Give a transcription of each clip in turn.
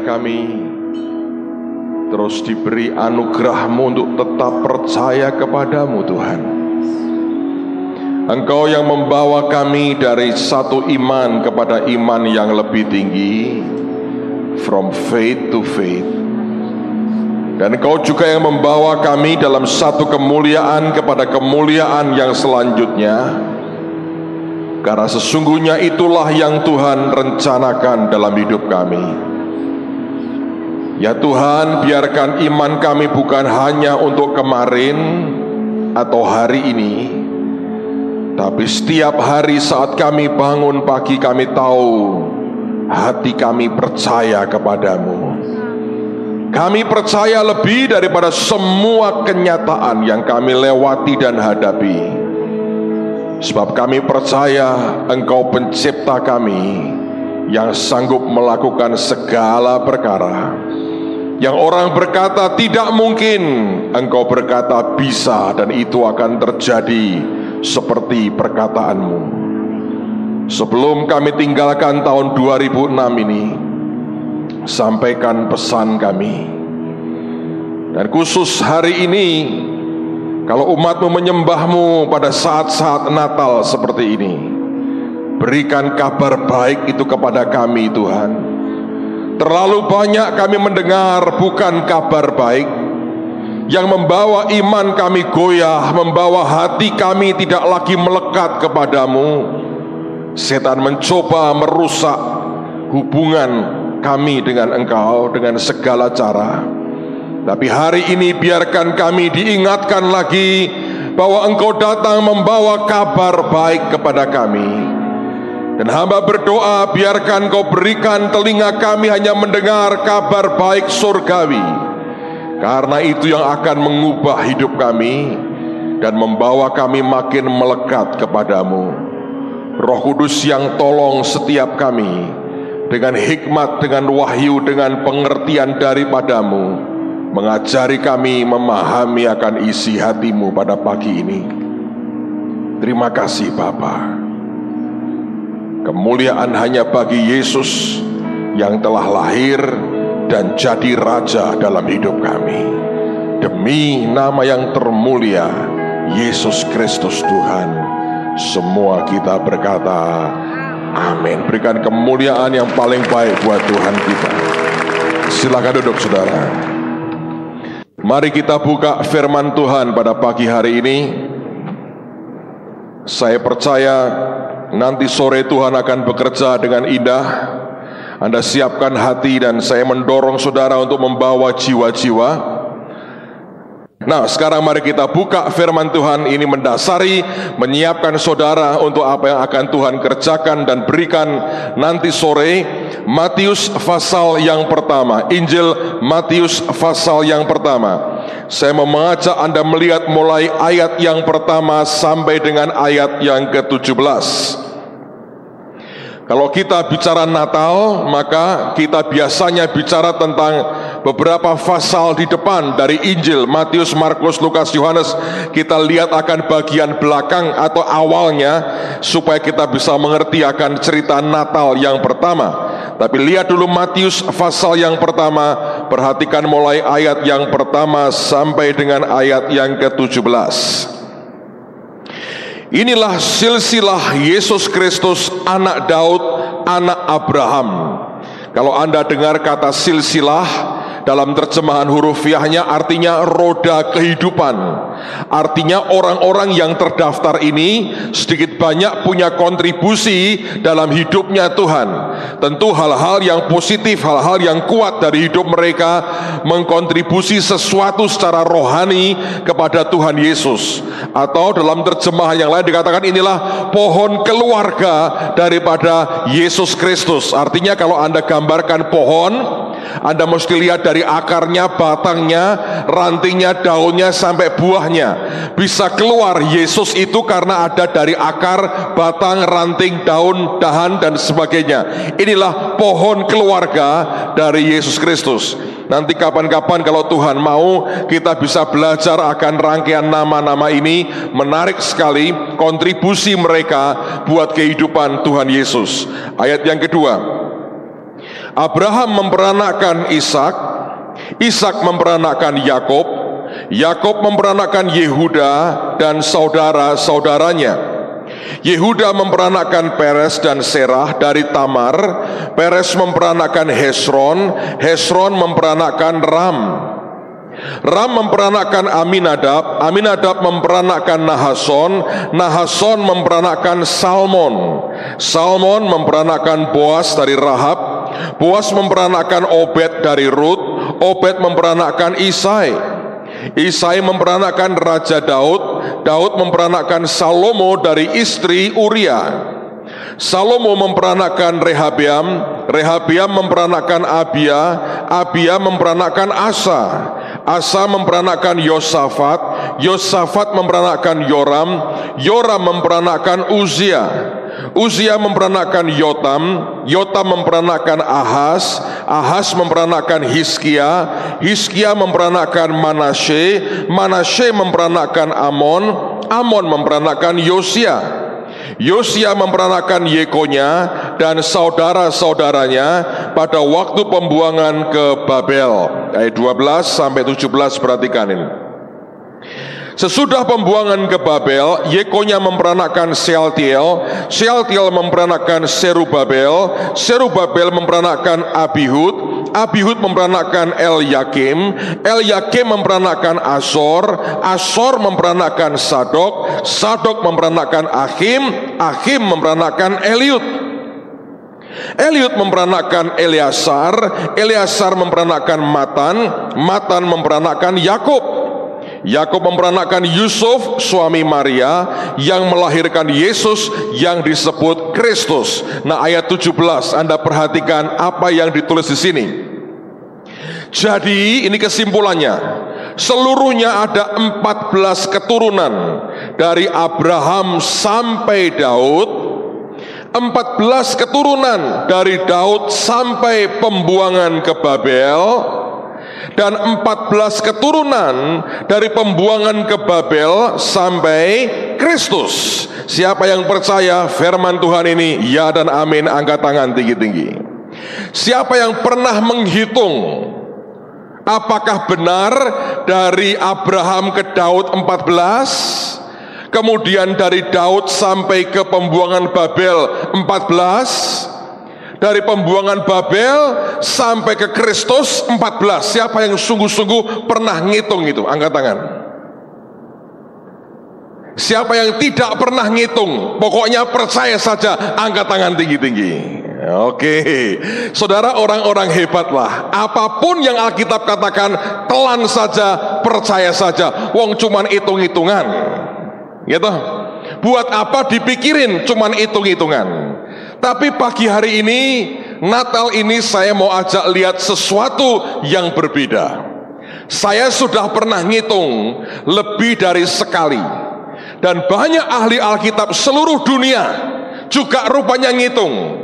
Kami terus diberi anugerah-Mu untuk tetap percaya kepadamu Tuhan. Engkau yang membawa kami dari satu iman kepada iman yang lebih tinggi, from faith to faith. Dan Engkau juga yang membawa kami dalam satu kemuliaan kepada kemuliaan yang selanjutnya, karena sesungguhnya itulah yang Tuhan rencanakan dalam hidup kami. Ya Tuhan, biarkan iman kami bukan hanya untuk kemarin atau hari ini, tapi setiap hari saat kami bangun pagi kami tahu hati kami percaya kepadamu. Kami percaya lebih daripada semua kenyataan yang kami lewati dan hadapi, sebab kami percaya Engkau pencipta kami yang sanggup melakukan segala perkara. Yang orang berkata tidak mungkin, Engkau berkata bisa, dan itu akan terjadi seperti perkataanmu. Sebelum kami tinggalkan tahun 2006 ini, sampaikan pesan kami. Dan khusus hari ini, kalau umat-Mu menyembah-Mu pada saat-saat Natal seperti ini, berikan kabar baik itu kepada kami Tuhan. Terlalu banyak kami mendengar bukan kabar baik, yang membawa iman kami goyah, membawa hati kami tidak lagi melekat kepadamu. Setan mencoba merusak hubungan kami dengan Engkau dengan segala cara. Tapi hari ini biarkan kami diingatkan lagi bahwa Engkau datang membawa kabar baik kepada kami. Dan hamba berdoa, biarkan Kau berikan telinga kami hanya mendengar kabar baik surgawi, karena itu yang akan mengubah hidup kami dan membawa kami makin melekat kepadamu. Roh Kudus yang tolong setiap kami dengan hikmat, dengan wahyu, dengan pengertian daripadamu, mengajari kami memahami akan isi hatimu pada pagi ini. Terima kasih Bapa. Kemuliaan hanya bagi Yesus yang telah lahir dan jadi Raja dalam hidup kami. Demi nama yang termulia Yesus Kristus Tuhan, semua kita berkata amin. Berikan kemuliaan yang paling baik buat Tuhan kita. Silakan duduk saudara. Mari kita buka firman Tuhan pada pagi hari ini. Saya percaya nanti sore Tuhan akan bekerja dengan indah. Anda siapkan hati dan saya mendorong saudara untuk membawa jiwa-jiwa. Nah, sekarang mari kita buka firman Tuhan ini, mendasari, menyiapkan saudara untuk apa yang akan Tuhan kerjakan dan berikan nanti sore. Matius pasal yang pertama, Injil Matius pasal yang pertama. Saya mau mengajak Anda melihat mulai ayat yang pertama sampai dengan ayat yang ke-17. Kalau kita bicara Natal, maka kita biasanya bicara tentang beberapa pasal di depan dari Injil Matius, Markus, Lukas, Yohanes. Kita lihat akan bagian belakang atau awalnya supaya kita bisa mengerti akan cerita Natal yang pertama. Tapi lihat dulu Matius pasal yang pertama, perhatikan mulai ayat yang pertama sampai dengan ayat yang ke-17. Inilah silsilah Yesus Kristus, anak Daud, anak Abraham. Kalau Anda dengar kata silsilah, dalam terjemahan hurufiahnya artinya roda kehidupan. Artinya orang-orang yang terdaftar ini sedikit banyak punya kontribusi dalam hidupnya Tuhan. Tentu hal-hal yang positif, hal-hal yang kuat dari hidup mereka mengkontribusi sesuatu secara rohani kepada Tuhan Yesus. Atau dalam terjemahan yang lain dikatakan inilah pohon keluarga daripada Yesus Kristus. Artinya kalau Anda gambarkan pohon, Anda mesti lihat dari akarnya, batangnya, rantingnya, daunnya, sampai buahnya. Bisa keluar Yesus itu karena ada dari akar, batang, ranting, daun, dahan, dan sebagainya. Inilah pohon keluarga dari Yesus Kristus. Nanti kapan-kapan kalau Tuhan mau, kita bisa belajar akan rangkaian nama-nama ini. Menarik sekali kontribusi mereka buat kehidupan Tuhan Yesus. Ayat yang kedua, Abraham memperanakkan Ishak, Ishak memperanakkan Yakub, Yakub memperanakkan Yehuda dan saudara-saudaranya. Yehuda memperanakkan Peres dan Serah dari Tamar. Peres memperanakkan Hesron, Hesron memperanakkan Ram. Ram memperanakkan Aminadab, Aminadab memperanakkan Nahason, Nahason memperanakkan Salmon, Salmon memperanakkan Boas dari Rahab, Boas memperanakkan Obed dari Rut, Obed memperanakkan Isai, Isai memperanakkan Raja Daud, Daud memperanakkan Salomo dari istri Uria. Salomo memperanakkan Rehabeam, Rehabeam memperanakkan Abia, Abia memperanakkan Asa, Asa memperanakkan Yosafat, Yosafat memperanakkan Yoram, Yoram memperanakkan Uzia, Uzia memperanakkan Yotam, Yotam memperanakkan Ahaz, Ahaz memperanakkan Hizkia, Hizkia memperanakkan Manasye, Manasye memperanakkan Amon, Amon memperanakkan Yosia, Yosia memperanakkan Yekonya dan saudara-saudaranya pada waktu pembuangan ke Babel. Ayat 12 sampai 17, perhatikan ini. Sesudah pembuangan ke Babel, Yekonya memperanakkan Sealtiel, Sealtiel memperanakkan Serubabel, Serubabel memperanakkan Abihud, Abihud memperanakkan Elyakim, Elyakim memperanakkan Asor, Asor memperanakkan Sadok, Sadok memperanakkan Achim, Achim memperanakkan Eliud, Eliud memperanakkan Eleasar, Eleasar memperanakkan Matan, Matan memperanakkan Yakub, Yakub memperanakkan Yusuf suami Maria yang melahirkan Yesus yang disebut Kristus. Nah, ayat 17 Anda perhatikan apa yang ditulis di sini. Jadi ini kesimpulannya, seluruhnya ada 14 keturunan dari Abraham sampai Daud, 14 keturunan dari Daud sampai pembuangan ke Babel, dan 14 keturunan dari pembuangan ke Babel sampai Kristus. Siapa yang percaya firman Tuhan ini, ya dan amin, angkat tangan tinggi-tinggi. Siapa yang pernah menghitung apakah benar dari Abraham ke Daud 14, kemudian dari Daud sampai ke pembuangan Babel 14, dari pembuangan Babel sampai ke Kristus 14. Siapa yang sungguh-sungguh pernah ngitung itu? Angkat tangan. Siapa yang tidak pernah ngitung, pokoknya percaya saja, angkat tangan tinggi-tinggi. Oke, saudara, orang-orang hebatlah. Apapun yang Alkitab katakan, telan saja, percaya saja. Wong cuman hitung-hitungan, gitu. Buat apa dipikirin, cuman hitung-hitungan. Tapi pagi hari ini, Natal ini, saya mau ajak lihat sesuatu yang berbeda. Saya sudah pernah ngitung lebih dari sekali, dan banyak ahli Alkitab seluruh dunia juga rupanya ngitung.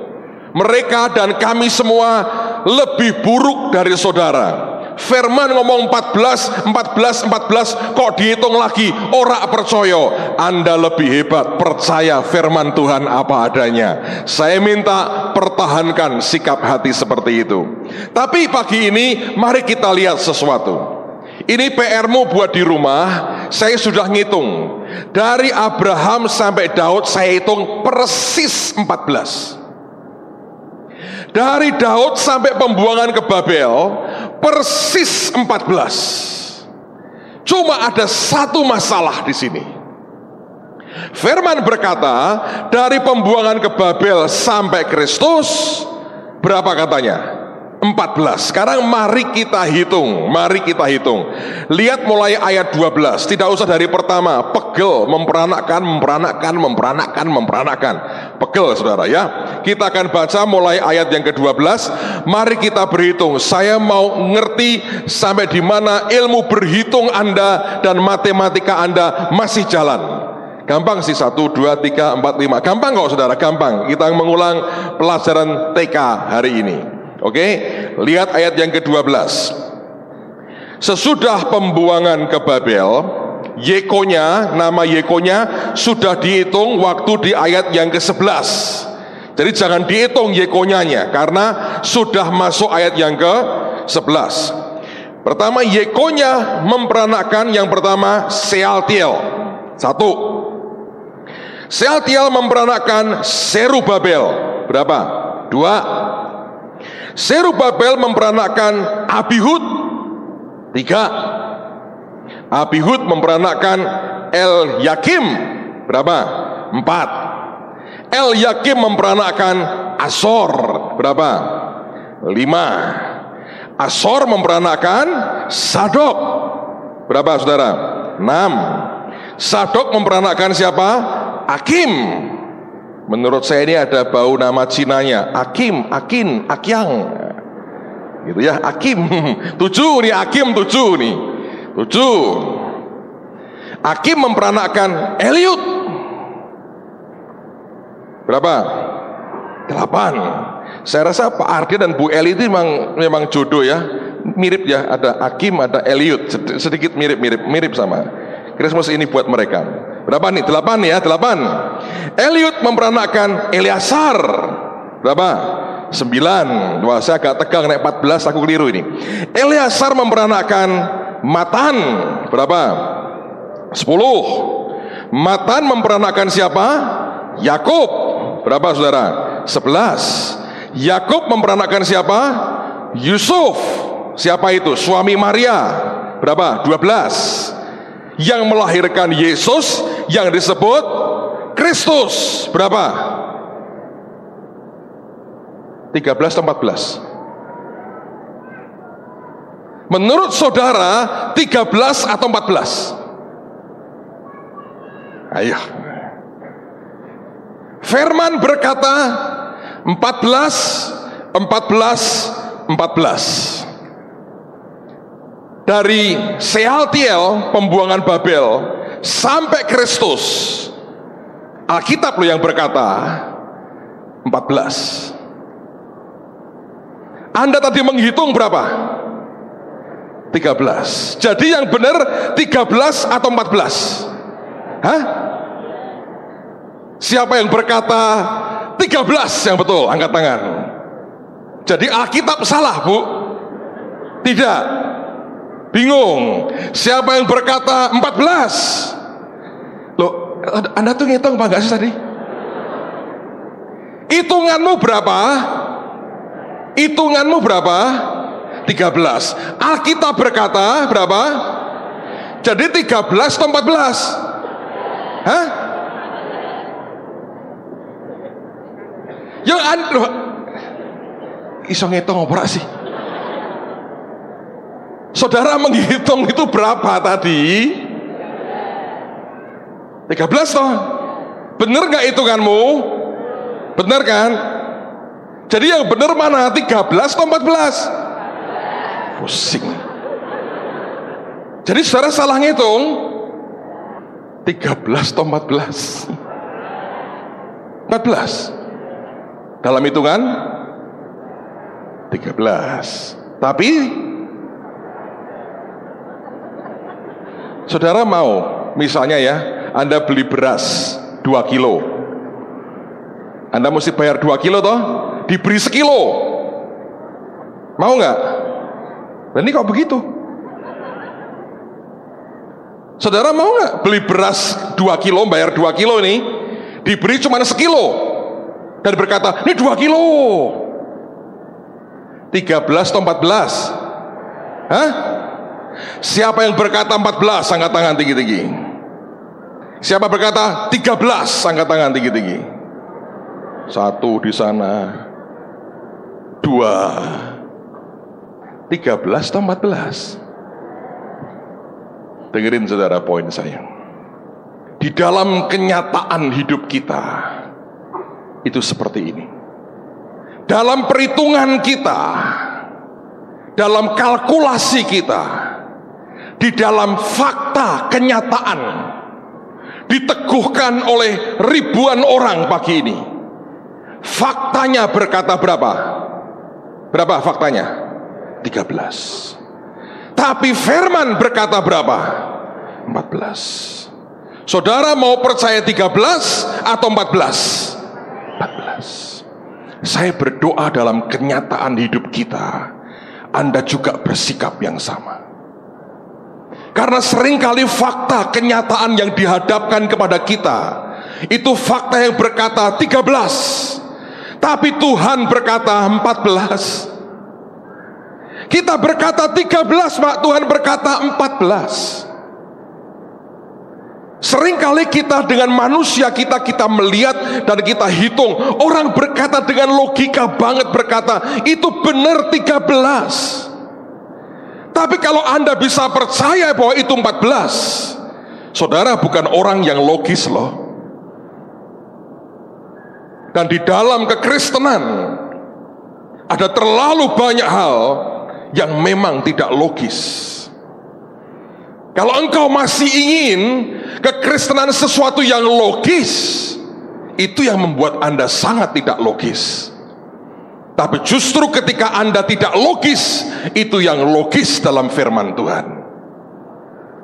Mereka dan kami semua lebih buruk dari saudara. Firman ngomong 14, 14, 14, kok dihitung lagi, ora percaya. Anda lebih hebat, percaya firman Tuhan apa adanya. Saya minta pertahankan sikap hati seperti itu. Tapi pagi ini mari kita lihat sesuatu. Ini PR-mu buat di rumah. Saya sudah ngitung, dari Abraham sampai Daud saya hitung persis 14. Dari Daud sampai pembuangan ke Babel persis 14. Cuma ada satu masalah di sini. Firman berkata, dari pembuangan ke Babel sampai Kristus berapa katanya? 14. Sekarang mari kita hitung, mari kita hitung. Lihat mulai ayat 12, tidak usah dari pertama. Pegel, memperanakkan. Pegel, saudara ya. Kita akan baca mulai ayat yang ke-12. Mari kita berhitung. Saya mau ngerti sampai di mana ilmu berhitung Anda dan matematika Anda masih jalan. Gampang sih, 1, 2, 3, 4, 5. Gampang kok saudara, gampang. Kita mengulang pelajaran TK hari ini. Oke, lihat ayat yang ke-12. Sesudah pembuangan ke Babel, Yekonya, nama Yekonya sudah dihitung waktu di ayat yang ke-11. Jadi jangan dihitung Yekonyanya, karena sudah masuk ayat yang ke-11. Pertama, Yekonya memperanakkan yang pertama Sealtiel. 1. Sealtiel memperanakkan Serubabel. Berapa? 2. Serubabel memperanakkan Abihud. 3. Abihud memperanakkan El-Yakim. Berapa? 4. El-Yakim memperanakkan Asor. Berapa? 5. Asor memperanakkan Sadok. Berapa saudara? 6. Sadok memperanakkan siapa? Akim. Menurut saya ini ada bau nama Cinanya. Akim, Akin, Akyang. Gitu ya, Akim. 7 nih, Akim 7 nih. 7. Akim memperanakkan Eliud. Berapa? 8. Saya rasa Pak Ardi dan Bu Eli itu memang jodoh ya. Mirip ya, ada Akim, ada Eliud. Sedikit mirip sama. Christmas ini buat mereka. Berapa nih? 8 ya, 8. Eliud memperanakkan Eleazar. Berapa? 9. Wah, saya agak tegang naik 14, aku keliru ini. Eleazar memperanakkan Matan. Berapa? 10. Matan memperanakkan siapa? Yakub. Berapa saudara? 11. Yakub memperanakkan siapa? Yusuf. Siapa itu? Suami Maria. Berapa? 12. Yang melahirkan Yesus yang disebut Kristus. Berapa? 13 atau 14? Menurut saudara 13 atau 14? Ayo. Firman berkata 14. Dari Sealtiel, pembuangan Babel, sampai Kristus, Alkitab loh yang berkata 14. Anda tadi menghitung berapa? 13. Jadi yang benar 13 atau 14? Hah? Siapa yang berkata 13 yang betul? Angkat tangan. Jadi Alkitab salah, Bu? Tidak. Bingung. Siapa yang berkata 14? Loh, Anda tuh ngitung apa enggak sih tadi? Hitunganmu berapa? Hitunganmu berapa? 13. Alkitab berkata berapa? Jadi 13 atau 14? Hah? Yang loh, iso ngitung apa sih? Saudara menghitung itu berapa tadi? 13 toh? Bener gak hitunganmu? Bener kan? Jadi yang bener mana? 13 atau 14? Pusing. Jadi saudara salah ngitung 13 atau 14? 14. Dalam hitungan 13. Tapi saudara mau, misalnya ya, Anda beli beras 2 kilo. Anda mesti bayar 2 kilo toh, diberi sekilo. Mau nggak? Dan ini kok begitu? Saudara mau nggak beli beras 2 kilo, bayar 2 kilo ini, diberi cuma sekilo, dan berkata, ini 2 kilo. 13 atau 14? Hah? Siapa yang berkata 14? Angkat tangan tinggi-tinggi. Siapa berkata 13? Angkat tangan tinggi-tinggi. 1 di sana, 2. 13 atau 14? Dengerin saudara poin saya. Di dalam kenyataan hidup kita itu seperti ini. dalam perhitungan kita, dalam kalkulasi kita, di dalam fakta kenyataan, diteguhkan oleh ribuan orang pagi ini. Faktanya berkata berapa? Berapa faktanya? 13. Tapi firman berkata berapa? 14. Saudara mau percaya 13 atau 14? 14. Saya berdoa dalam kenyataan hidup kita, Anda juga bersikap yang sama. Karena seringkali fakta kenyataan yang dihadapkan kepada kita itu fakta yang berkata 13, tapi Tuhan berkata 14. Kita berkata 13, Pak, Tuhan berkata 14. Seringkali kita dengan manusia kita melihat dan kita hitung. Orang berkata dengan logika banget, berkata itu benar 13. Tapi kalau Anda bisa percaya bahwa itu 14, saudara bukan orang yang logis loh. Dan di dalam kekristenan ada terlalu banyak hal yang memang tidak logis. Kalau engkau masih ingin kekristenan sesuatu yang logis, itu yang membuat Anda sangat tidak logis. Tapi justru ketika Anda tidak logis, itu yang logis dalam firman Tuhan.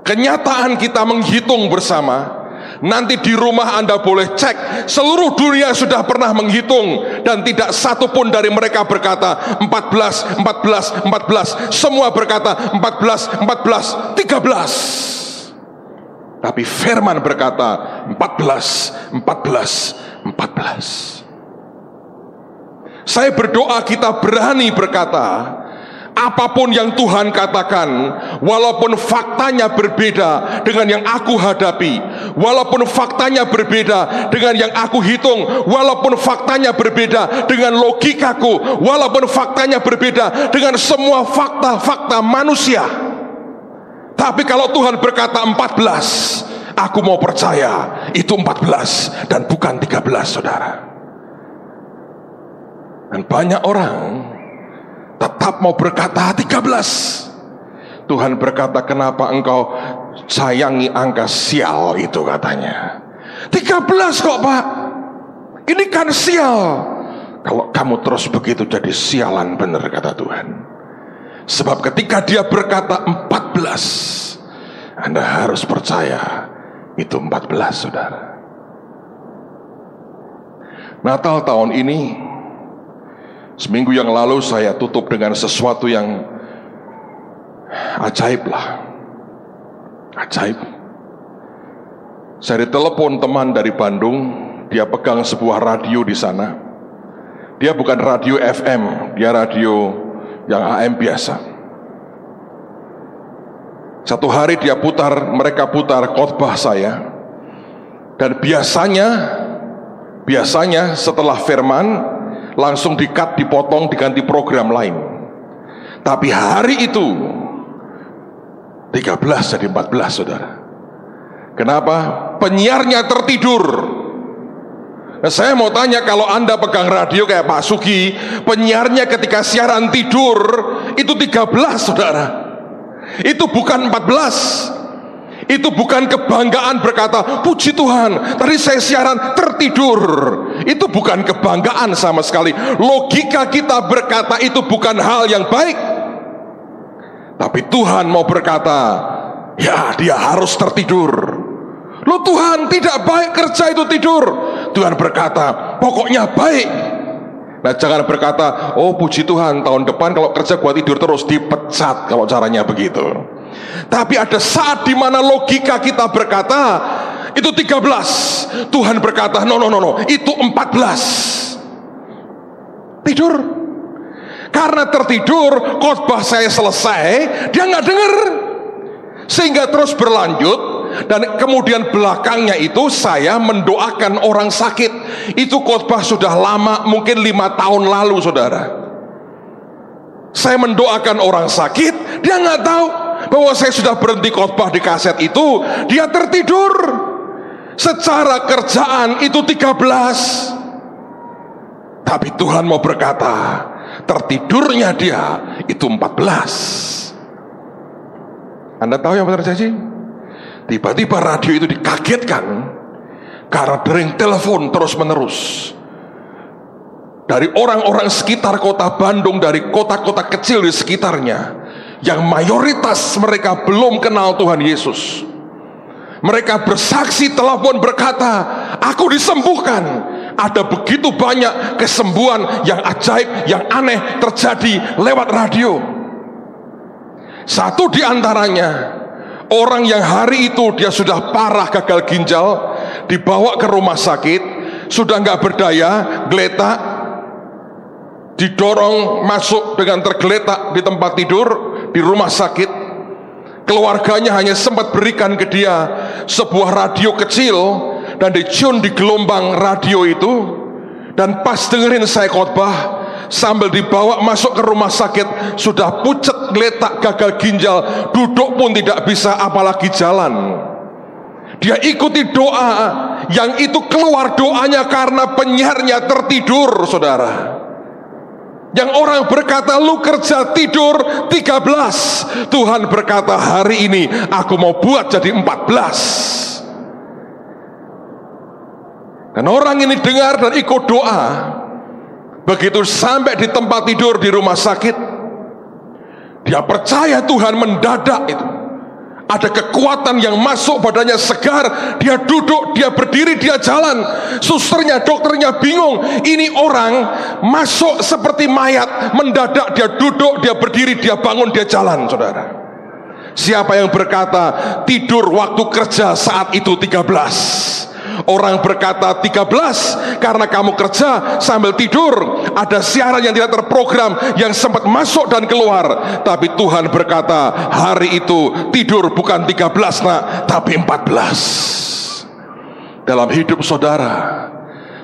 Kenyataan kita menghitung bersama. Nanti di rumah Anda boleh cek, seluruh dunia sudah pernah menghitung, dan tidak satu pun dari mereka berkata 14, 14, 14. Semua berkata 14, 14, 13. Tapi firman berkata 14, 14, 14. Saya berdoa kita berani berkata, apapun yang Tuhan katakan, walaupun faktanya berbeda dengan yang aku hadapi, walaupun faktanya berbeda dengan yang aku hitung, walaupun faktanya berbeda dengan logikaku, walaupun faktanya berbeda dengan semua fakta-fakta manusia, tapi kalau Tuhan berkata 14, aku mau percaya itu 14 dan bukan 13, saudara. Dan banyak orang tetap mau berkata 13. Tuhan berkata, kenapa engkau sayangi angka sial itu, katanya. 13 kok, Pak? Ini kan sial. Kalau kamu terus begitu jadi sialan benar, kata Tuhan. Sebab ketika dia berkata 14, Anda harus percaya itu 14, saudara. Natal tahun ini, seminggu yang lalu saya tutup dengan sesuatu yang ajaib lah. Ajaib. Saya ditelepon teman dari Bandung. Dia pegang sebuah radio di sana. Dia bukan radio FM, dia radio yang AM biasa. Satu hari mereka putar khotbah saya. Dan biasanya setelah firman langsung di-cut, dipotong, diganti program lain. Tapi hari itu 13 jadi 14, saudara. Kenapa? Penyiarnya tertidur. Nah, saya mau tanya, kalau Anda pegang radio kayak Pak Sugi, penyiarnya ketika siaran tidur, itu 13, saudara. Itu bukan 14. Itu bukan kebanggaan berkata, puji Tuhan, tadi saya siaran tertidur. Itu bukan kebanggaan sama sekali. Logika kita berkata itu bukan hal yang baik. Tapi Tuhan mau berkata, ya dia harus tertidur. Loh Tuhan, tidak baik kerja itu tidur. Tuhan berkata, pokoknya baik. Nah jangan berkata, oh puji Tuhan, tahun depan kalau kerja gua tidur terus, dipecat kalau caranya begitu. Tapi ada saat di mana logika kita berkata itu 13. Tuhan berkata no, itu 14. Tidur. Karena tertidur, khotbah saya selesai, dia nggak dengar. Sehingga terus berlanjut. Dan kemudian belakangnya itu saya mendoakan orang sakit. Itu khotbah sudah lama, mungkin 5 tahun lalu, saudara. Saya mendoakan orang sakit, dia nggak tahu bahwa saya sudah berhenti khotbah di kaset itu. Dia tertidur. Secara kerjaan itu 13. Tapi Tuhan mau berkata, tertidurnya dia itu 14. Anda tahu yang terjadi? Tiba-tiba radio itu dikagetkan karena dering telepon terus menerus dari orang-orang sekitar kota Bandung, dari kota-kota kecil di sekitarnya, yang mayoritas mereka belum kenal Tuhan Yesus. Mereka bersaksi, telepon berkata, aku disembuhkan. Ada begitu banyak kesembuhan yang ajaib, yang aneh terjadi lewat radio. Satu di antaranya, orang yang hari itu dia sudah parah gagal ginjal, dibawa ke rumah sakit, sudah nggak berdaya, geletak, didorong masuk dengan tergeletak di tempat tidur di rumah sakit. Keluarganya hanya sempat berikan ke dia sebuah radio kecil dan dicun di gelombang radio itu. Dan pas dengerin saya khotbah, sambil dibawa masuk ke rumah sakit, sudah pucat, geletak, gagal ginjal, duduk pun tidak bisa, apalagi jalan. Dia ikuti doa, yang itu keluar doanya karena penyiarnya tertidur, saudara. Yang orang berkata, lu kerja tidur 13. Tuhan berkata, hari ini aku mau buat jadi 14. Dan orang ini dengar dan ikut doa. Begitu sampai di tempat tidur di rumah sakit, dia percaya Tuhan mendadak itu ada kekuatan yang masuk, badannya segar, dia duduk, dia berdiri, dia jalan. Susternya, dokternya bingung, ini orang masuk seperti mayat, mendadak dia duduk, dia berdiri, dia bangun, dia jalan, saudara. Siapa yang berkata tidur waktu kerja saat itu 13? Orang berkata 13 karena kamu kerja sambil tidur. Ada siaran yang tidak terprogram yang sempat masuk dan keluar. Tapi Tuhan berkata, hari itu tidur bukan 13 nak, tapi 14. Dalam hidup saudara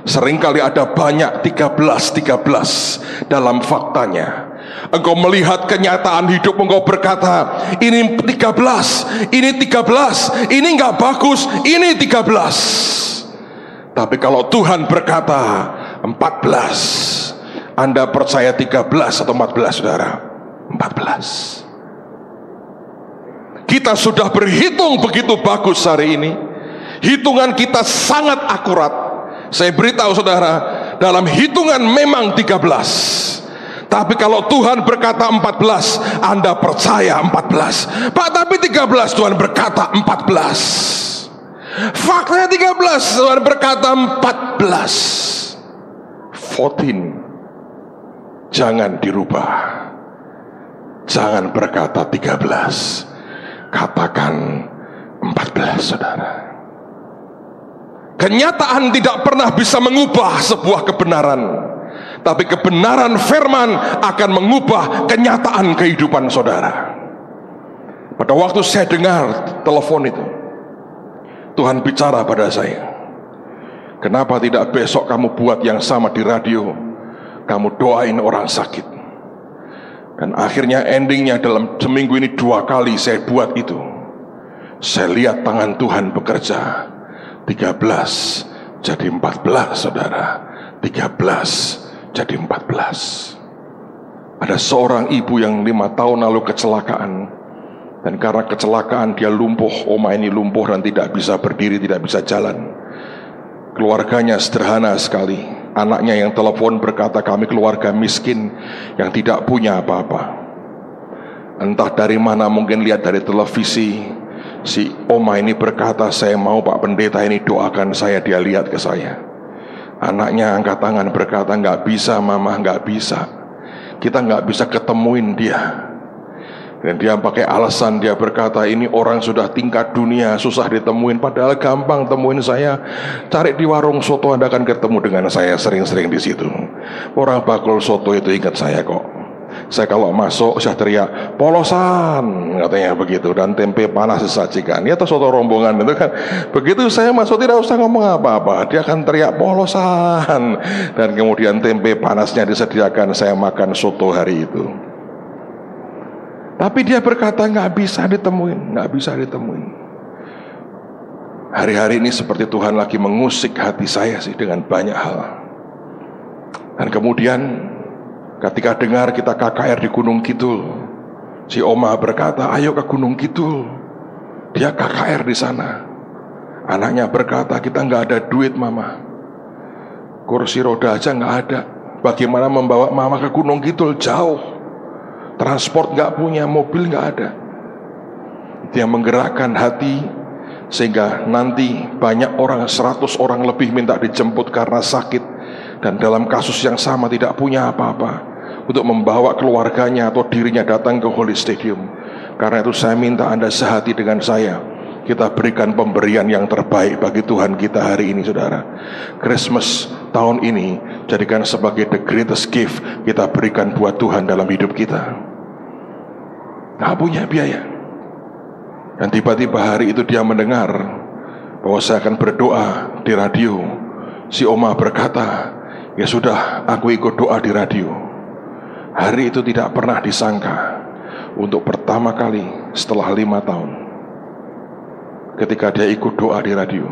seringkali ada banyak 13 dalam faktanya. Engkau melihat kenyataan hidup, engkau berkata, ini 13, ini 13, ini gak bagus, ini 13. Tapi kalau Tuhan berkata 14, Anda percaya 13 atau 14, saudara? 14. Kita sudah berhitung begitu bagus hari ini. Hitungan kita sangat akurat. Saya beritahu saudara, dalam hitungan memang 13. Tapi kalau Tuhan berkata 14, Anda percaya 14. Pak, tapi 13 Tuhan berkata 14. Faktanya 13, Tuhan berkata 14. 14. Jangan dirubah. Jangan berkata 13. Katakan 14, saudara. Kenyataan tidak pernah bisa mengubah sebuah kebenaran. Tapi kebenaran firman akan mengubah kenyataan kehidupan saudara. Pada waktu saya dengar telepon itu, Tuhan bicara pada saya, kenapa tidak besok kamu buat yang sama di radio, kamu doain orang sakit. Dan akhirnya endingnya dalam seminggu ini 2 kali saya buat itu. Saya lihat tangan Tuhan bekerja. 13 jadi 14, saudara. 13 jadi 14. Ada seorang ibu yang 5 tahun lalu kecelakaan. Dan karena kecelakaan dia lumpuh, oma ini lumpuh dan tidak bisa berdiri, tidak bisa jalan. Keluarganya sederhana sekali. Anaknya yang telepon berkata, kami keluarga miskin yang tidak punya apa-apa. Entah dari mana, mungkin lihat dari televisi, si oma ini berkata, saya mau Pak Pendeta ini doakan saya. Dia lihat ke saya. Anaknya angkat tangan berkata, nggak bisa mama, nggak bisa. Kita nggak bisa ketemuin dia. Dan dia pakai alasan, dia berkata, ini orang sudah tingkat dunia, susah ditemuin. Padahal gampang temuin saya. Cari di warung soto, Anda akan ketemu dengan saya sering-sering di situ. Orang bakul soto itu ingat saya kok. Saya kalau masuk saya teriak, polosan, katanya begitu. Dan tempe panas disajikan. Ya atau soto rombongan itu kan. Begitu saya masuk tidak usah ngomong apa-apa, dia akan teriak polosan. Dan kemudian tempe panasnya disediakan, saya makan soto hari itu. Tapi dia berkata nggak bisa ditemuin, nggak bisa ditemuin. Hari-hari ini seperti Tuhan lagi mengusik hati saya sih dengan banyak hal. Dan kemudian ketika dengar kita KKR di Gunung Kidul, si Oma berkata, ayo ke Gunung Kidul. Dia KKR di sana. Anaknya berkata, kita nggak ada duit mama, kursi roda aja nggak ada. Bagaimana membawa mama ke Gunung Kidul, jauh, transport nggak punya, mobil nggak ada. Dia menggerakkan hati sehingga nanti banyak orang, 100 orang lebih minta dijemput karena sakit. Dan dalam kasus yang sama tidak punya apa-apa untuk membawa keluarganya atau dirinya datang ke Holy Stadium. Karena itu saya minta Anda sehati dengan saya, kita berikan pemberian yang terbaik bagi Tuhan kita hari ini, saudara. Christmas tahun ini jadikan sebagai the greatest gift kita berikan buat Tuhan dalam hidup kita. Gak punya biaya. Dan tiba-tiba hari itu dia mendengar bahwa saya akan berdoa di radio. Si Oma berkata, ya sudah, aku ikut doa di radio. Hari itu tidak pernah disangka, untuk pertama kali setelah 5 tahun, ketika dia ikut doa di radio,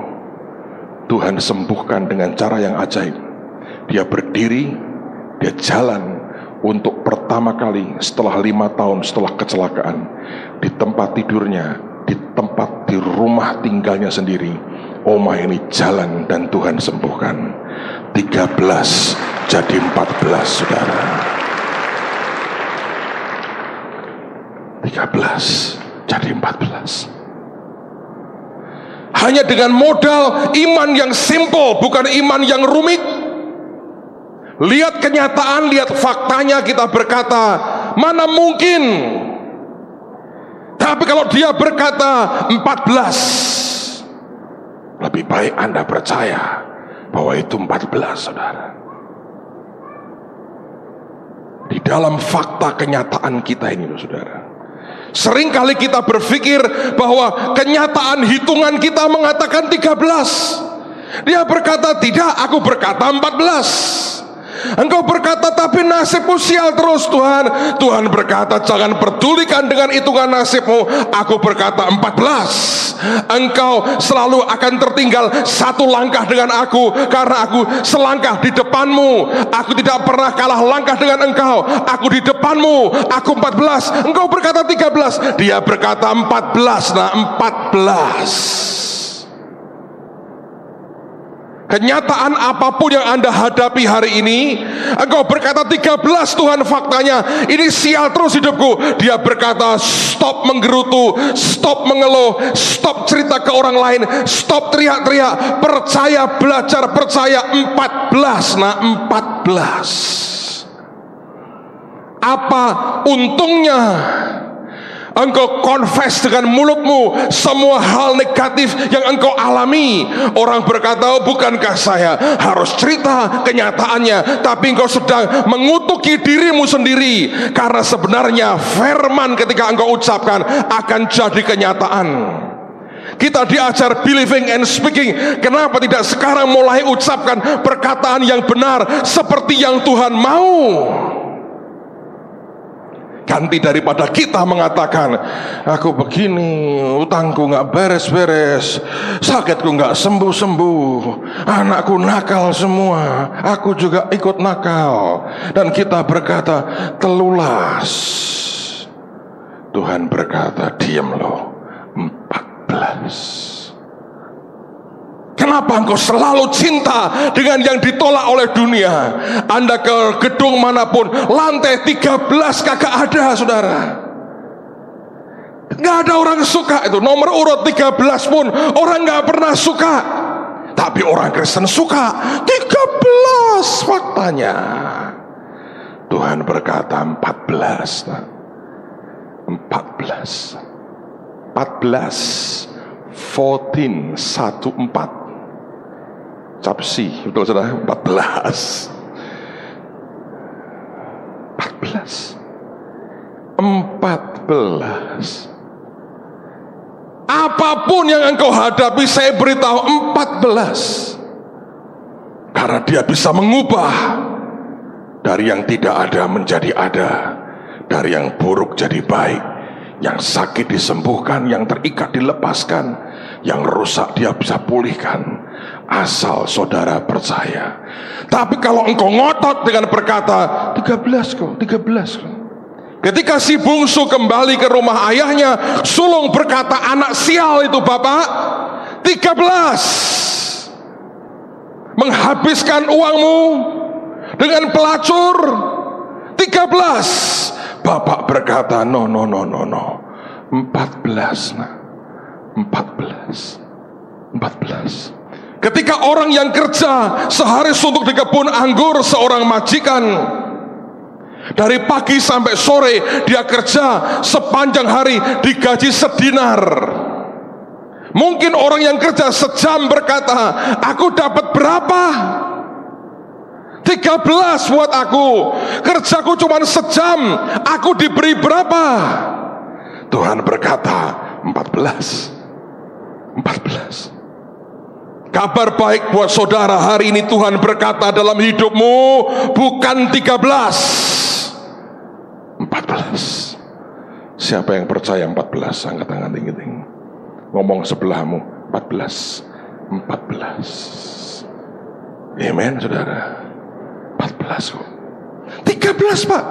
Tuhan sembuhkan dengan cara yang ajaib. Dia berdiri, dia jalan untuk pertama kali setelah 5 tahun setelah kecelakaan. Di tempat tidurnya, di rumah tinggalnya sendiri, Oma ini jalan dan Tuhan sembuhkan. 13 jadi 14, saudara. 13 jadi 14. Hanya dengan modal iman yang simple, bukan iman yang rumit. Lihat kenyataan, lihat faktanya, kita berkata, mana mungkin. Tapi kalau dia berkata 14, lebih baik Anda percaya bahwa itu 14, saudara. Di dalam fakta kenyataan kita ini, saudara, seringkali kita berpikir bahwa kenyataan hitungan kita mengatakan 13. Dia berkata tidak, aku berkata 14. Engkau berkata tapi nasibmu sial terus Tuhan. Tuhan berkata jangan pedulikan dengan hitungan nasibmu. Aku berkata 14. Engkau selalu akan tertinggal 1 langkah dengan aku, karena aku selangkah di depanmu. Aku tidak pernah kalah langkah dengan engkau. Aku di depanmu. Aku 14. Engkau berkata 13. Dia berkata 14. Nah, 14. Kenyataan apapun yang Anda hadapi hari ini, engkau berkata 13, Tuhan faktanya ini sial terus hidupku. Dia berkata stop menggerutu, stop mengeluh, stop cerita ke orang lain, stop teriak-teriak, percaya, belajar percaya. 14. Nah, 14. Apa untungnya engkau confess dengan mulutmu semua hal negatif yang engkau alami? Orang berkata, oh, bukankah saya harus cerita kenyataannya? Tapi engkau sedang mengutuki dirimu sendiri, karena sebenarnya firman ketika engkau ucapkan akan jadi kenyataan. Kita diajar believing and speaking. Kenapa tidak sekarang mulai ucapkan perkataan yang benar seperti yang Tuhan mau? Ganti daripada kita mengatakan aku begini, utangku gak beres-beres, sakitku gak sembuh-sembuh, anakku nakal semua, aku juga ikut nakal. Dan kita berkata telulas. Tuhan berkata diam loh, 14. Kenapa engkau selalu cinta dengan yang ditolak oleh dunia? Anda ke gedung manapun, lantai 13 kagak ada, saudara. Gak ada orang suka itu. Nomor urut 13 pun orang gak pernah suka. Tapi orang Kristen suka 13 faktanya. Tuhan berkata 14. 14 14 14 Capsi, betul saudara? 14 Apapun yang engkau hadapi, saya beritahu 14. Karena dia bisa mengubah dari yang tidak ada menjadi ada, dari yang buruk jadi baik, yang sakit disembuhkan, yang terikat dilepaskan, yang rusak dia bisa pulihkan. asal saudara percaya. Tapi kalau engkau ngotot dengan berkata 13 kok. Ketika si bungsu kembali ke rumah ayahnya, sulung berkata, anak sial itu bapak, 13 menghabiskan uangmu dengan pelacur. 13. Bapak berkata, no, 14 nah. 14. Ketika orang yang kerja sehari suntuk di kebun anggur seorang majikan, dari pagi sampai sore dia kerja sepanjang hari, digaji sedinar. Mungkin orang yang kerja sejam berkata, aku dapat berapa? 13 buat aku. Kerjaku cuma sejam, aku diberi berapa? Tuhan berkata 14. Kabar baik buat saudara hari ini, Tuhan berkata dalam hidupmu bukan 14. Siapa yang percaya 14? Angkat tangan tinggi-tinggi. Ngomong sebelahmu 14. Amen saudara. 14 kok. 13 Pak.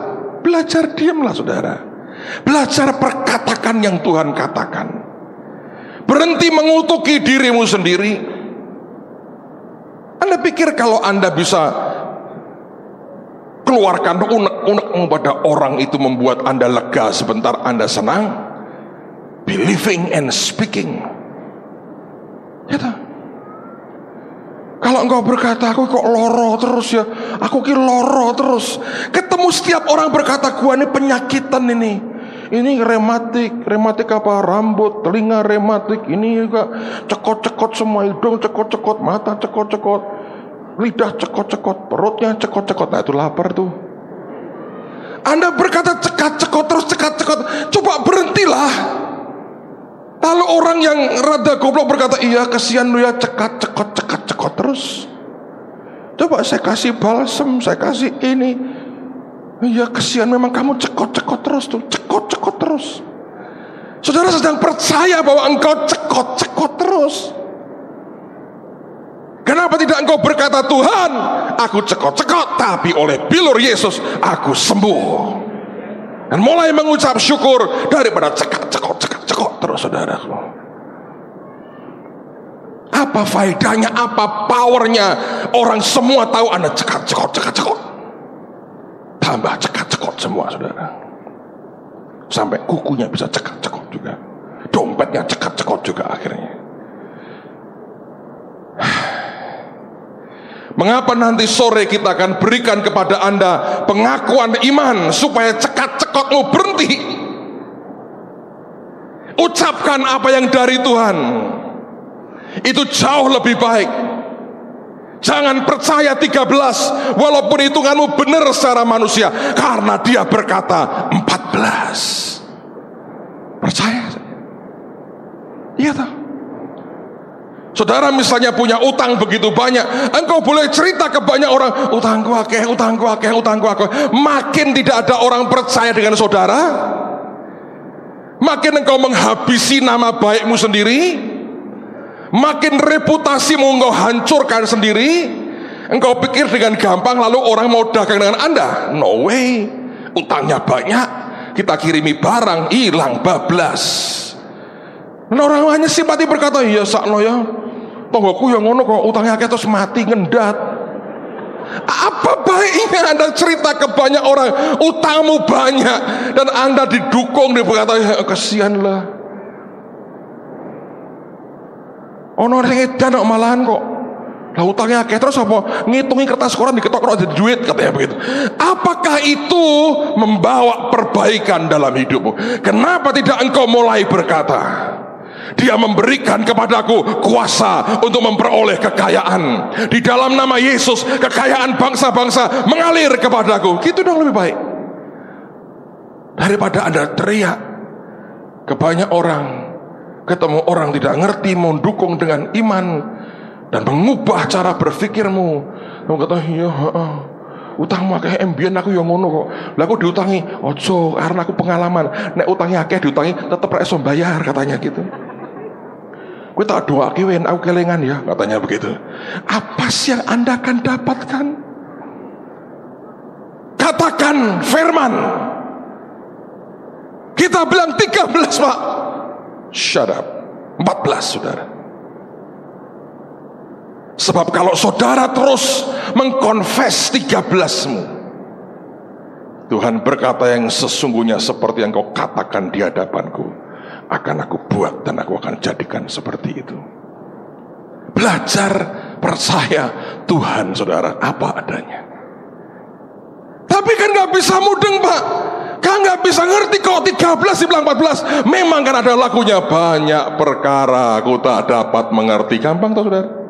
Belajar diamlah saudara. Belajar perkatakan yang Tuhan katakan. Berhenti mengutuki dirimu sendiri. Anda pikir kalau Anda bisa keluarkan unek-unekmu pada orang itu membuat Anda lega sebentar, Anda senang? Believing and speaking. Ya tak? Kalau engkau berkata, aku kok loro terus ya, aku ki loro terus. Ketemu setiap orang berkata, gua ini penyakitan ini. Ini rematik apa, rambut, telinga rematik, ini juga cekot-cekot semua, hidung cekot-cekot, mata cekot-cekot, lidah cekot-cekot, perutnya cekot-cekot. Nah itu lapar tuh. Anda berkata cekat-cekot terus, cekat-cekot, coba berhentilah. Lalu orang yang rada goblok berkata, iya kasihan lu ya, cekat-cekot terus. Coba saya kasih balsem, saya kasih ini. Iya kasihan memang kamu cekot-cekot terus tuh, cekot-cekot terus. Saudara sedang percaya bahwa engkau cekot-cekot terus. Kenapa tidak engkau berkata, Tuhan aku cekot-cekot, tapi oleh bilur Yesus aku sembuh. Dan mulai mengucap syukur daripada cekot-cekot terus saudaraku. Apa faedahnya, apa powernya? Orang semua tahu Anda cekot-cekot. Tambah cekot-cekot semua saudara. Sampai kukunya bisa cekot-cekot juga, dompetnya cekot-cekot juga akhirnya. Mengapa nanti sore kita akan berikan kepada Anda pengakuan iman supaya cekat-cekotmu berhenti. Ucapkan apa yang dari Tuhan. Itu jauh lebih baik. Jangan percaya 13 walaupun hitunganmu benar secara manusia, karena dia berkata 14. Percaya. Iya toh? Saudara misalnya punya utang begitu banyak, engkau boleh cerita ke banyak orang, utangku akeh. Makin tidak ada orang percaya dengan saudara, makin engkau menghabisi nama baikmu sendiri, makin reputasimu engkau hancurkan sendiri. Engkau pikir dengan gampang lalu orang mau dagang dengan Anda? No way. Utangnya banyak, kita kirimi barang hilang bablas. Dan orang hanya simpati berkata, iya sakno ya, tonggoku yang ngono kok utangnya akeh terus mati ngendat. Apa baiknya Anda cerita ke banyak orang utangmu banyak dan Anda didukung, dia berkata ya, kasihan lah. Ono sing edan kok malahan kok. Lah utangnya akeh terus apa? Ngitungi kertas koran diketok-ketok jadi duit katanya begitu. Apakah itu membawa perbaikan dalam hidupmu? Kenapa tidak engkau mulai berkata, dia memberikan kepadaku kuasa untuk memperoleh kekayaan. Di dalam nama Yesus kekayaan bangsa-bangsa mengalir kepadaku. Gitu dong lebih baik. Daripada Anda teriak ke banyak orang, ketemu orang tidak ngerti, mau dukung dengan iman dan mengubah cara berpikirmu. Kamu kata, iya, utangmu akeh mbien aku yang ngono kok. Lah aku diutangi, ojo karena aku pengalaman. Nek utangnya akeh diutangi tetep ra iso bayar katanya gitu. Kowe tak doake wen aku kelengan ya, katanya begitu. Apa sih yang Anda akan dapatkan? Katakan firman. Kita bilang 13 Pak. Shut up. 14 saudara. Sebab kalau saudara terus mengkonfes 13-mu, Tuhan berkata yang sesungguhnya seperti yang kau katakan di hadapanku, akan aku buat dan aku akan jadikan seperti itu. Belajar percaya Tuhan saudara apa adanya. Tapi kan gak bisa mudeng Pak. Kan gak bisa ngerti kok 13 dibilang 14. Memang kan ada lagunya, banyak perkara aku tak dapat mengerti. Gampang toh saudara.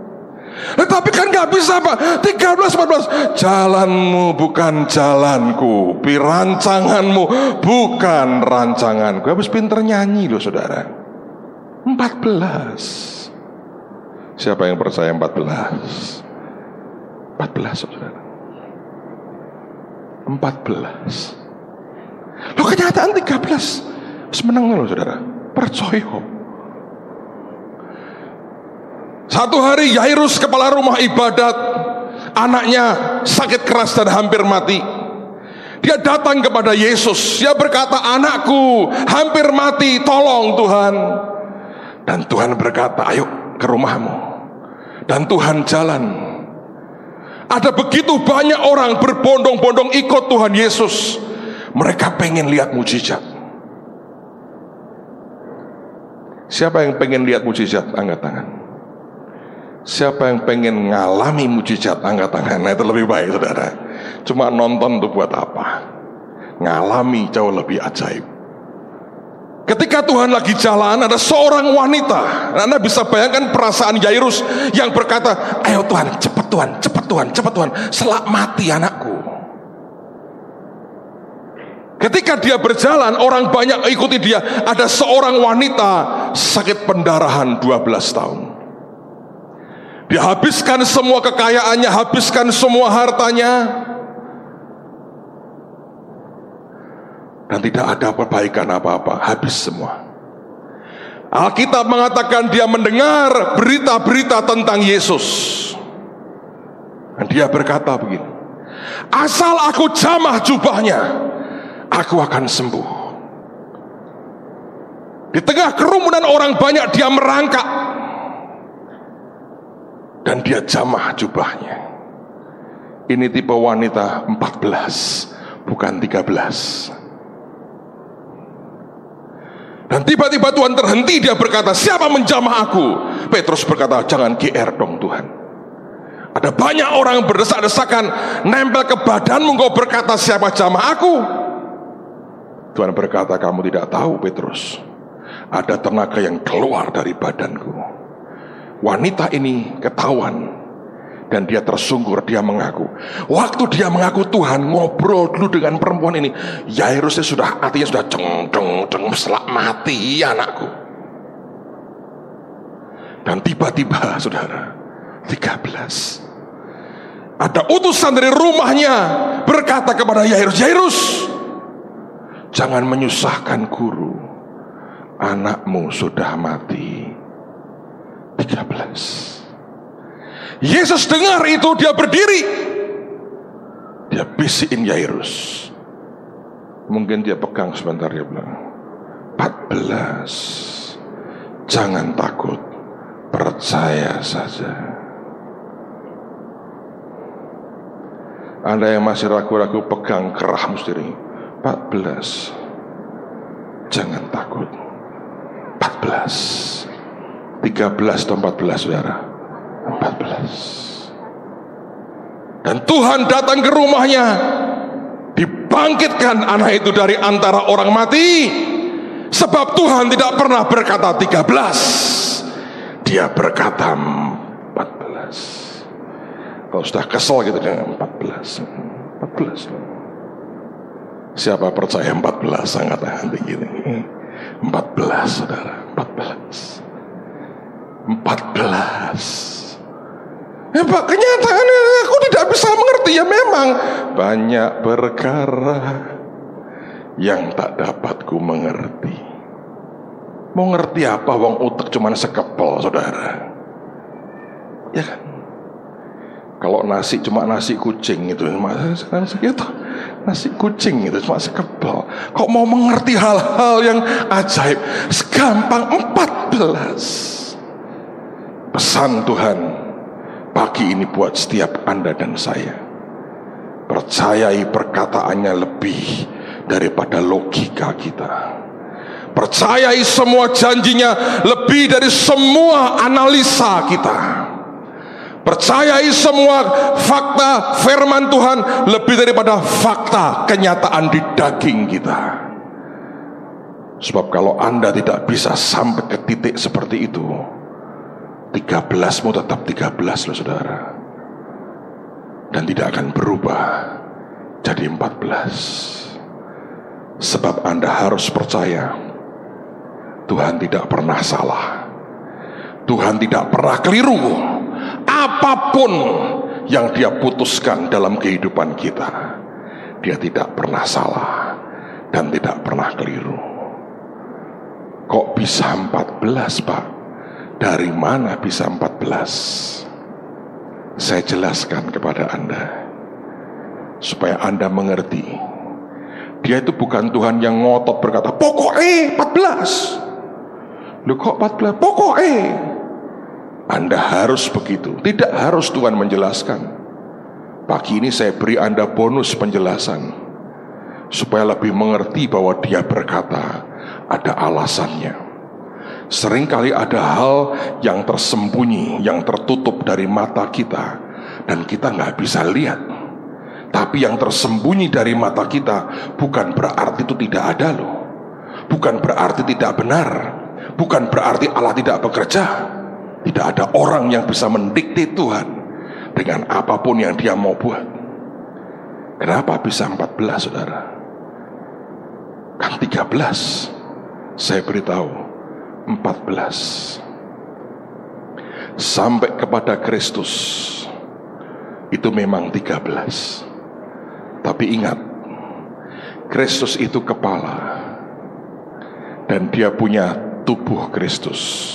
Tetapi kan gak bisa Pak. 13, 14. Jalanmu bukan jalanku, rancanganmu bukan rancanganku. Habis pinter nyanyi loh saudara. 14. Siapa yang percaya 14? 14 saudara. 14. Loh kenyataan 13. Semenang loh saudara. Percaya. Satu hari Yairus, kepala rumah ibadat, anaknya sakit keras dan hampir mati. Dia datang kepada Yesus. Dia berkata, anakku hampir mati, tolong Tuhan. Dan Tuhan berkata, ayo ke rumahmu. Dan Tuhan jalan. Ada begitu banyak orang berbondong-bondong ikut Tuhan Yesus. Mereka pengen lihat mujizat. Siapa yang pengen lihat mujizat? Angkat tangan. Siapa yang pengen ngalami mujizat? Angkat tangan. Nah itu lebih baik saudara. Cuma nonton itu buat apa? Ngalami jauh lebih ajaib. Ketika Tuhan lagi jalan, ada seorang wanita. Anda bisa bayangkan perasaan Yairus yang berkata, ayo Tuhan, cepat Tuhan, cepat Tuhan, cepat Tuhan, selak mati anakku. Ketika dia berjalan, orang banyak ikuti dia. Ada seorang wanita sakit pendarahan 12 tahun. Dia habiskan semua kekayaannya, habiskan semua hartanya, dan tidak ada perbaikan apa-apa, habis semua. Alkitab mengatakan dia mendengar berita-berita tentang Yesus. Dan dia berkata begini, asal aku jamah jubahnya, aku akan sembuh. Di tengah kerumunan orang banyak dia merangkak. Dan dia jamah jubahnya. Ini tipe wanita 14, bukan 13. Dan tiba-tiba Tuhan terhenti, dia berkata, siapa menjamah aku? Petrus berkata, jangan GR dong Tuhan. Ada banyak orang yang berdesak-desakan, nempel ke badanmu, engkau berkata siapa jamah aku? Tuhan berkata, kamu tidak tahu Petrus, ada tenaga yang keluar dari badanku. Wanita ini ketahuan dan dia tersungkur, dia mengaku. Waktu dia mengaku, Tuhan ngobrol dulu dengan perempuan ini. Yairusnya sudah, hatinya sudah ceng, selak mati anakku. Dan tiba-tiba saudara, 13, ada utusan dari rumahnya berkata kepada Yairus, Yairus, jangan menyusahkan guru, anakmu sudah mati. 13. Yesus dengar itu, dia berdiri, dia bisikin Yairus. Mungkin dia pegang sebentar, dia bilang, 14, jangan takut, percaya saja. Anda yang masih ragu-ragu, pegang kerahmu sendiri. 14, jangan takut. 14, 13 atau 14 saudara, 14. Dan Tuhan datang ke rumahnya, dibangkitkan anak itu dari antara orang mati. Sebab Tuhan tidak pernah berkata 13, dia berkata 14. Kalau sudah kesel gitu dengan 14. Siapa percaya 14? Angkat tangan tinggi. 14 saudara, 14. 14. Ya Pak, kenyataannya aku tidak bisa mengerti. Ya memang banyak perkara yang tak dapat ku mengerti. Mau ngerti apa wong utek cuman sekepel, saudara? Ya kan? Kalau nasi cuma nasi kucing itu, nasi kucing itu cuma sekepel. Kok mau mengerti hal-hal yang ajaib? Segampang 14. Pesan Tuhan pagi ini buat setiap Anda dan saya. Percayai perkataannya lebih daripada logika kita. Percayai semua janjinya lebih dari semua analisa kita. Percayai semua fakta firman Tuhan lebih daripada fakta kenyataan di daging kita. Sebab kalau Anda tidak bisa sampai ke titik seperti itu, 13mu tetap 13 loh saudara. Dan tidak akan berubah jadi 14. Sebab Anda harus percaya Tuhan tidak pernah salah. Tuhan tidak pernah keliru. Apapun yang Dia putuskan dalam kehidupan kita, Dia tidak pernah salah dan tidak pernah keliru. Kok bisa 14 Pak? Dari mana bisa 14? Saya jelaskan kepada Anda supaya Anda mengerti. Dia itu bukan Tuhan yang ngotot berkata pokoknya 14. Loh kok 14? Pokoknya Anda harus begitu. Tidak harus Tuhan menjelaskan. Pagi ini saya beri Anda bonus penjelasan supaya lebih mengerti bahwa Dia berkata ada alasannya. Seringkali ada hal yang tersembunyi, yang tertutup dari mata kita, dan kita nggak bisa lihat. Tapi yang tersembunyi dari mata kita bukan berarti itu tidak ada loh. Bukan berarti tidak benar. Bukan berarti Allah tidak bekerja. Tidak ada orang yang bisa mendikte Tuhan dengan apapun yang Dia mau buat. Kenapa bisa 14 saudara? Kan 13. Saya beritahu 14. Sampai kepada Kristus itu memang 13. Tapi ingat, Kristus itu kepala, dan Dia punya tubuh Kristus.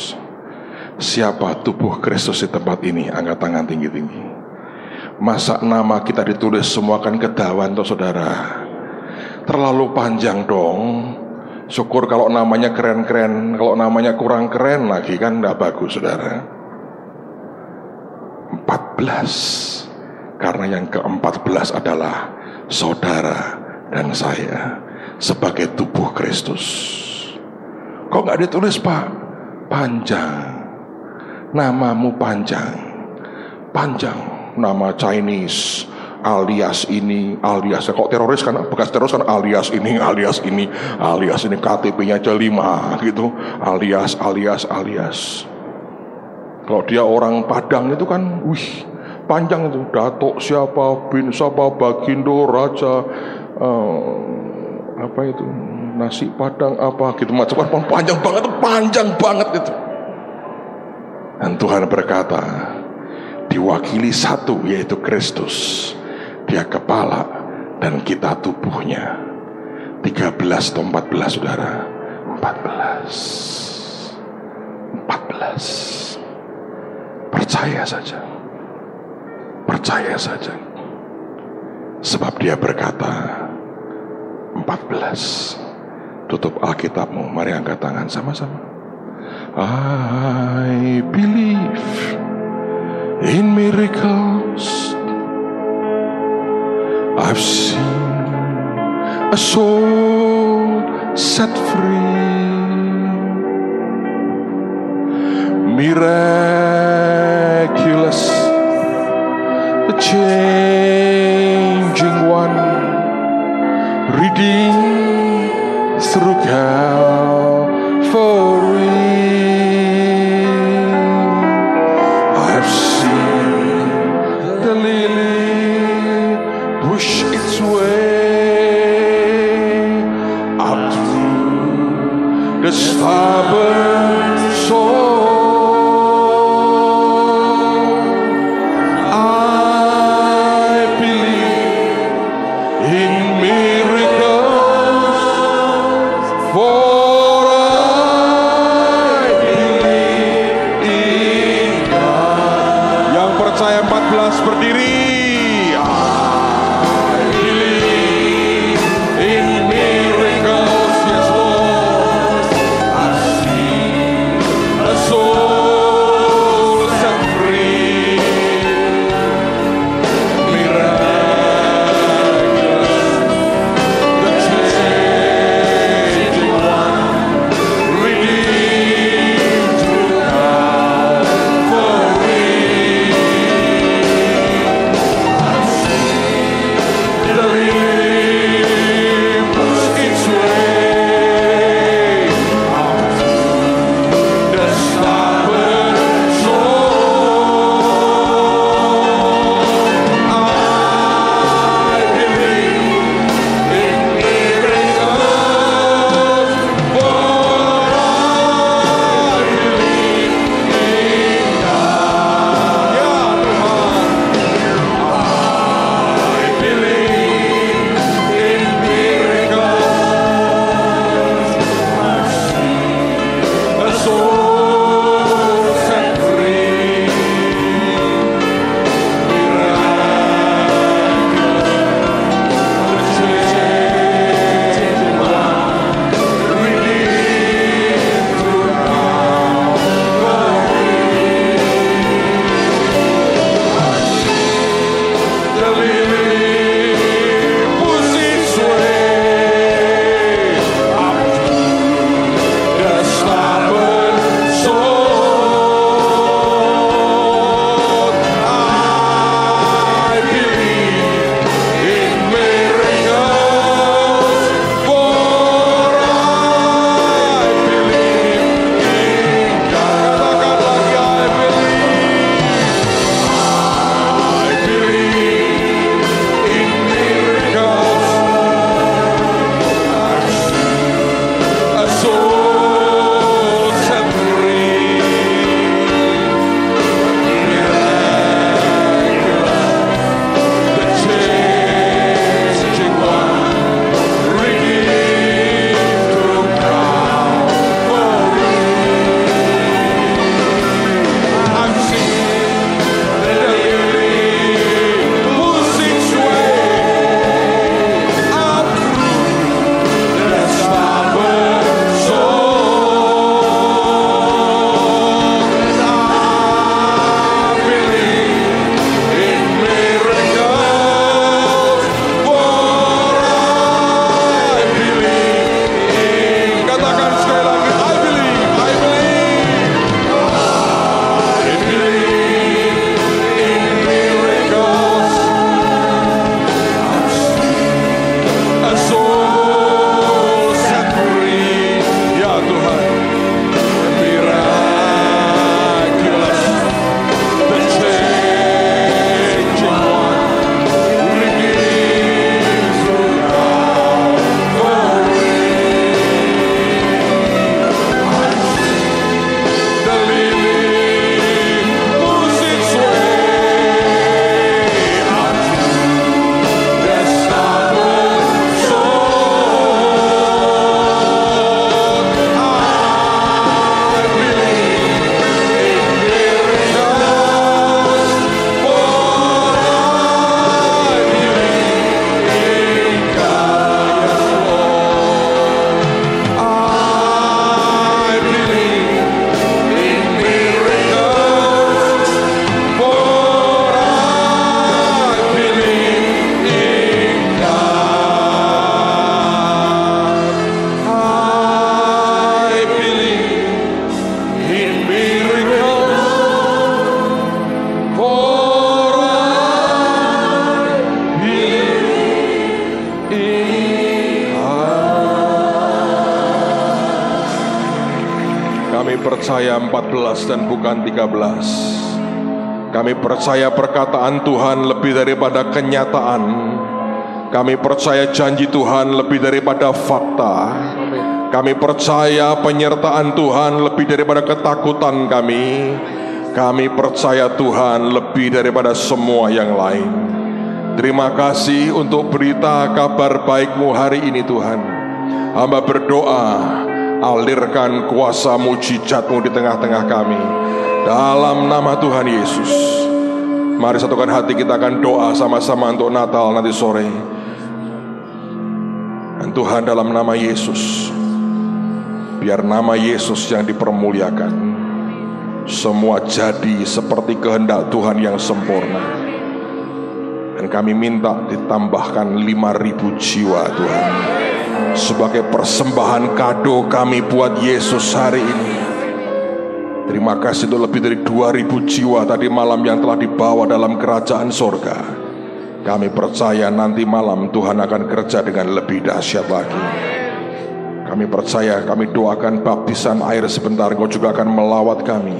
Siapa tubuh Kristus di tempat ini? Angkat tangan tinggi-tinggi. Masa nama kita ditulis semua kan kedawan toh saudara? Terlalu panjang dong. Syukur kalau namanya keren-keren. Kalau namanya kurang keren lagi kan gak bagus saudara. 14. Karena yang ke-14 adalah saudara dan saya sebagai tubuh Kristus. Kok gak ditulis Pak? Panjang. Namamu panjang. Panjang. Nama Chinese alias ini, alias. Kok teroris kan, bekas teroris kan alias ini, alias ini, alias ini, KTP-nya aja 5 gitu. Alias. Kalau dia orang Padang itu kan, wih, panjang itu. Datuk siapa, bin siapa, Bagindo, Raja, apa itu, nasi Padang apa gitu, macam-macam, panjang banget itu. Dan Tuhan berkata, diwakili satu yaitu Kristus. Dia kepala dan kita tubuhnya. 13 atau 14 saudara? 14. Percaya saja. Percaya saja. Sebab Dia berkata 14. Tutup Alkitabmu. Mari angkat tangan sama-sama. I believe in miracles. I've seen a soul set free. Miraculous, the changing one, redeemed through Calvary. I've seen the lily push its way up through the stubborn soul. I believe in miracles for Terus berdiri. Kami percaya 14 dan bukan 13. Kami percaya perkataan Tuhan lebih daripada kenyataan. Kami percaya janji Tuhan lebih daripada fakta. Kami percaya penyertaan Tuhan lebih daripada ketakutan kami. Kami percaya Tuhan lebih daripada semua yang lain. Terima kasih untuk berita kabar baik-Mu hari ini Tuhan. Hamba berdoa, alirkan kuasa mujizat-Mu di tengah-tengah kami. Dalam nama Tuhan Yesus. Mari satukan hati, kita akan doa sama-sama untuk Natal nanti sore. Dan Tuhan, dalam nama Yesus, biar nama Yesus yang dipermuliakan, semua jadi seperti kehendak Tuhan yang sempurna. Dan kami minta ditambahkan 5.000 jiwa Tuhan, sebagai persembahan kado kami buat Yesus hari ini. Terima kasih untuk lebih dari 2.000 jiwa tadi malam yang telah dibawa dalam kerajaan sorga. Kami percaya nanti malam Tuhan akan kerja dengan lebih dahsyat lagi. Kami percaya, kami doakan baptisan air sebentar, Engkau juga akan melawat kami.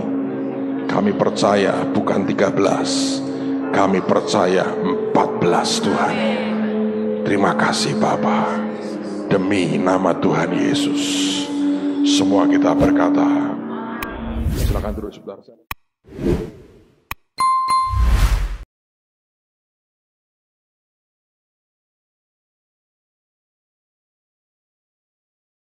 Kami percaya bukan 13, kami percaya 14 Tuhan. Terima kasih Bapa. Demi nama Tuhan Yesus, semua kita berkata, silakan duduk sebentar.